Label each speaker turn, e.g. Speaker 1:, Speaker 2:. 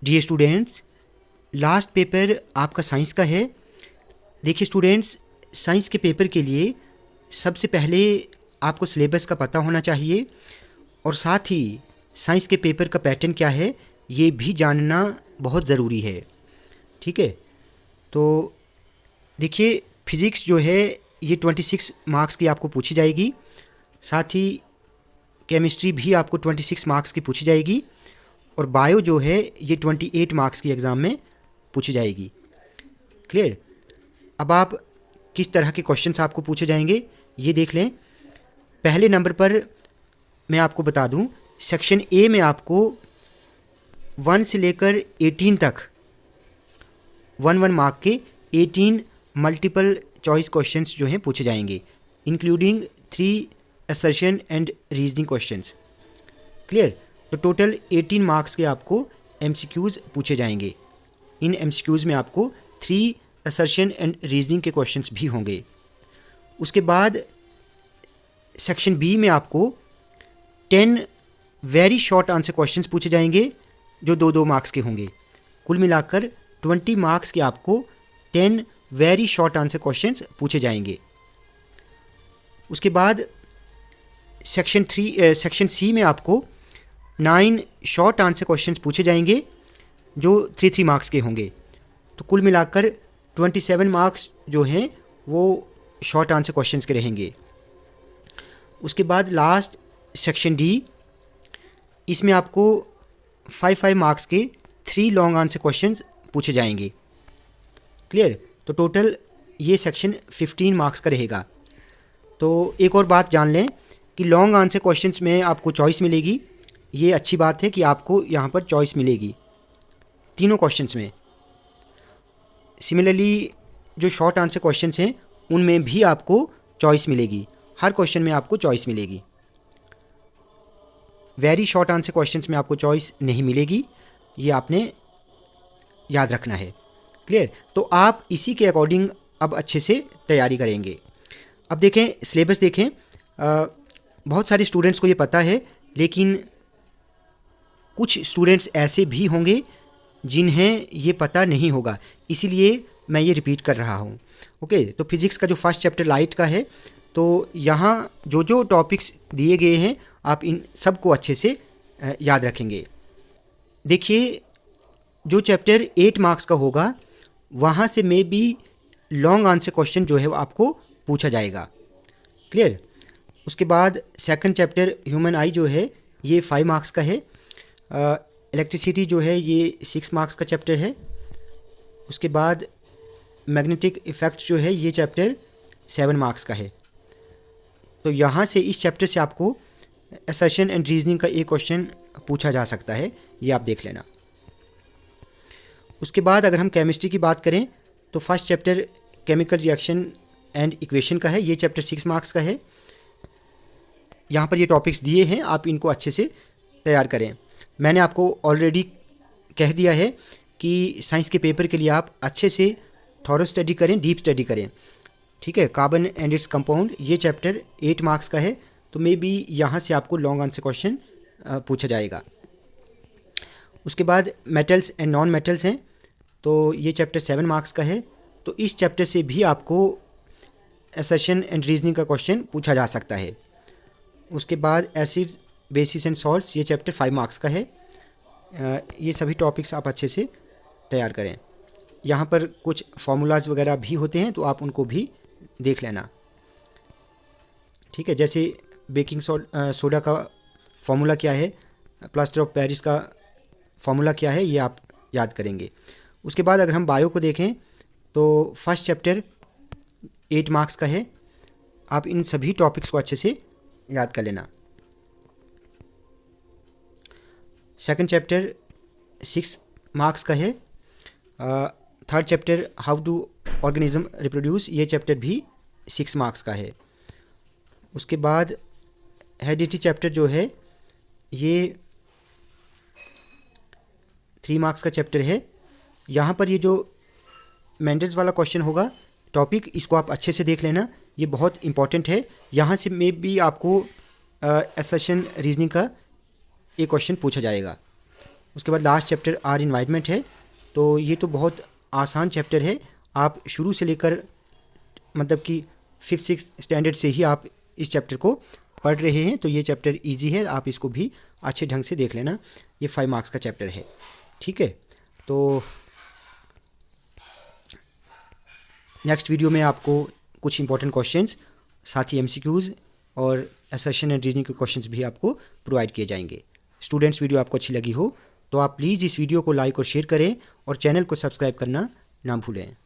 Speaker 1: Dear students, last paper आपका science का है। देखिए स्टूडेंट्स, साइंस के पेपर के लिए सबसे पहले आपको सिलेबस का पता होना चाहिए और साथ ही साइंस के पेपर का पैटर्न क्या है ये भी जानना बहुत ज़रूरी है। ठीक है, तो देखिए फिज़िक्स जो है ये 26 मार्क्स की आपको पूछी जाएगी, साथ ही केमिस्ट्री भी आपको 26 मार्क्स की पूछी जाएगी और बायो जो है ये 28 मार्क्स की एग्ज़ाम में पूछी जाएगी। क्लियर? अब आप किस तरह के क्वेश्चंस आपको पूछे जाएंगे ये देख लें। पहले नंबर पर मैं आपको बता दूं, सेक्शन ए में आपको 1 से लेकर 18 तक 1 मार्क के 18 मल्टीपल चॉइस क्वेश्चंस जो हैं पूछे जाएंगे, including 3 assertion and reasoning questions. Clear? तो टोटल 18 मार्क्स के आपको एमसीक्यूज़ पूछे जाएंगे। इन एमसीक्यूज़ में आपको 3 असर्शन एंड रीजनिंग के क्वेश्चंस भी होंगे। उसके बाद सेक्शन बी में आपको 10 वेरी शॉर्ट आंसर क्वेश्चंस पूछे जाएंगे जो 2-2 मार्क्स के होंगे। कुल मिलाकर 20 मार्क्स के आपको 10 वेरी शॉर्ट आंसर क्वेश्चंस पूछे जाएंगे। उसके बाद सेक्शन सी में आपको 9 शॉर्ट आंसर क्वेश्चंस पूछे जाएंगे जो 3-3 मार्क्स के होंगे। तो कुल मिलाकर 27 मार्क्स जो हैं वो शॉर्ट आंसर क्वेश्चंस के रहेंगे। उसके बाद लास्ट सेक्शन डी, इसमें आपको 5-5 मार्क्स के 3 लॉन्ग आंसर क्वेश्चंस पूछे जाएंगे। क्लियर? तो टोटल ये सेक्शन 15 मार्क्स का रहेगा। तो एक और बात जान लें कि लॉन्ग आंसर क्वेश्चंस में आपको चॉइस मिलेगी। ये अच्छी बात है कि आपको यहाँ पर चॉइस मिलेगी तीनों क्वेश्चंस में। सिमिलरली जो शॉर्ट आंसर क्वेश्चंस हैं उनमें भी आपको चॉइस मिलेगी, हर क्वेश्चन में आपको चॉइस मिलेगी। वेरी शॉर्ट आंसर क्वेश्चंस में आपको चॉइस नहीं मिलेगी, ये आपने याद रखना है। क्लियर? तो आप इसी के अकॉर्डिंग अब अच्छे से तैयारी करेंगे। अब देखें सिलेबस देखें, बहुत सारे स्टूडेंट्स को ये पता है, लेकिन कुछ स्टूडेंट्स ऐसे भी होंगे जिन्हें ये पता नहीं होगा, इसीलिए मैं ये रिपीट कर रहा हूँ। ओके, तो फिज़िक्स का जो फर्स्ट चैप्टर लाइट का है, तो यहाँ जो जो टॉपिक्स दिए गए हैं आप इन सब को अच्छे से याद रखेंगे। देखिए जो चैप्टर 8 मार्क्स का होगा वहाँ से may be long answer question जो है वो आपको पूछा जाएगा। क्लियर? उसके बाद सेकंड चैप्टर ह्यूमन आई जो है ये 5 मार्क्स का है। इलेक्ट्रिसिटी जो है ये 6 मार्क्स का चैप्टर है। उसके बाद मैग्नेटिक इफ़ेक्ट जो है ये चैप्टर 7 मार्क्स का है। तो यहाँ से इस चैप्टर से आपको असर्शन एंड रीजनिंग का एक क्वेश्चन पूछा जा सकता है, ये आप देख लेना। उसके बाद अगर हम केमिस्ट्री की बात करें तो first chapter chemical reaction and equation का है, ये चैप्टर 6 मार्क्स का है। यहाँ पर ये टॉपिक्स दिए हैं, आप इनको अच्छे से तैयार करें। मैंने आपको ऑलरेडी कह दिया है कि साइंस के पेपर के लिए आप अच्छे से थॉरो स्टडी करें, डीप स्टडी करें। ठीक है, कार्बन एंड इट्स कंपाउंड ये चैप्टर 8 मार्क्स का है, तो मे बी यहाँ से आपको लॉन्ग आंसर क्वेश्चन पूछा जाएगा। उसके बाद मेटल्स एंड नॉन मेटल्स हैं, तो ये चैप्टर 7 मार्क्स का है। तो इस चैप्टर से भी आपको असर्शन एंड रीजनिंग का क्वेश्चन पूछा जा सकता है। उसके बाद एसिड बेसिस एंड सॉल्ट्स ये चैप्टर 5 मार्क्स का है। ये सभी टॉपिक्स आप अच्छे से तैयार करें। यहाँ पर कुछ फार्मूलाज वगैरह भी होते हैं, तो आप उनको भी देख लेना। ठीक है, जैसे बेकिंग सोडा का फार्मूला क्या है, प्लास्टर ऑफ पेरिस का फार्मूला क्या है, ये आप याद करेंगे। उसके बाद अगर हम बायो को देखें तो फर्स्ट चैप्टर 8 मार्क्स का है, आप इन सभी टॉपिक्स को अच्छे से याद कर लेना। सेकंड चैप्टर 6 मार्क्स का है। Third chapter how to organism reproduce ये चैप्टर भी 6 मार्क्स का है। उसके बाद हेरिडिटी चैप्टर जो है ये 3 मार्क्स का चैप्टर है। यहाँ पर ये जो मेंडल्स वाला क्वेश्चन होगा टॉपिक, इसको आप अच्छे से देख लेना, ये बहुत इंपॉर्टेंट है। यहाँ से मे भी आपको असर्शन रीजनिंग का एक क्वेश्चन पूछा जाएगा। उसके बाद लास्ट चैप्टर आर इन्वायरमेंट है। तो ये तो बहुत आसान चैप्टर है, आप शुरू से लेकर मतलब कि 5th-6th स्टैंडर्ड से ही आप इस चैप्टर को पढ़ रहे हैं, तो ये चैप्टर इजी है, आप इसको भी अच्छे ढंग से देख लेना। ये 5 मार्क्स का चैप्टर है, ठीक है। तो नेक्स्ट वीडियो में आपको कुछ इंपॉर्टेंट क्वेश्चंस, साथ ही एमसीक्यूज़ और असर्शन एंड रीजनिंग के क्वेश्चंस भी आपको प्रोवाइड किए जाएंगे। स्टूडेंट्स, वीडियो आपको अच्छी लगी हो तो आप प्लीज़ इस वीडियो को लाइक और शेयर करें और चैनल को सब्सक्राइब करना ना भूलें।